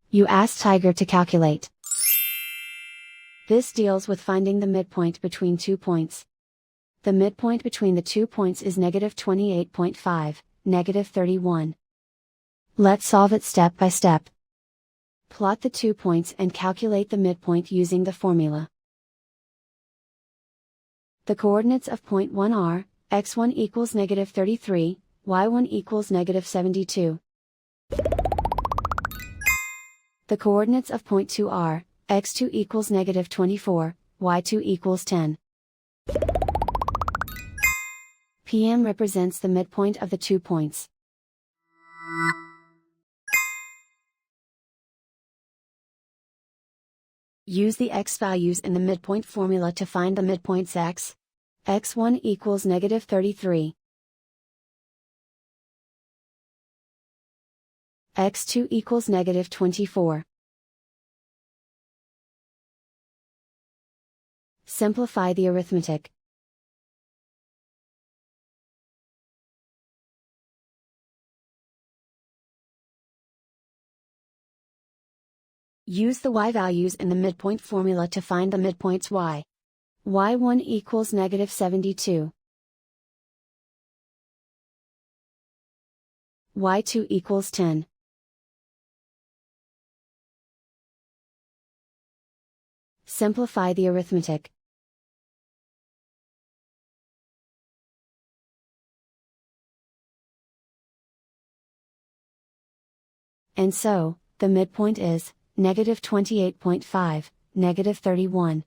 You ask Tiger to calculate. This deals with finding the midpoint between 2 points. The midpoint between the 2 points is -28.5, -31. Let's solve it step by step. Plot the 2 points and calculate the midpoint using the formula. The coordinates of point 1 are, x1 equals -33, y1 equals -72. The coordinates of point 2 are, x2 equals -24, y2 equals 10. PM represents the midpoint of the 2 points. Use the x values in the midpoint formula to find the midpoints x. x1 equals -33. x2 equals -24. Simplify the arithmetic. Use the y values in the midpoint formula to find the midpoints y. y1 equals -72. y2 equals 10. Simplify the arithmetic. And so, the midpoint is, -28.5, -31.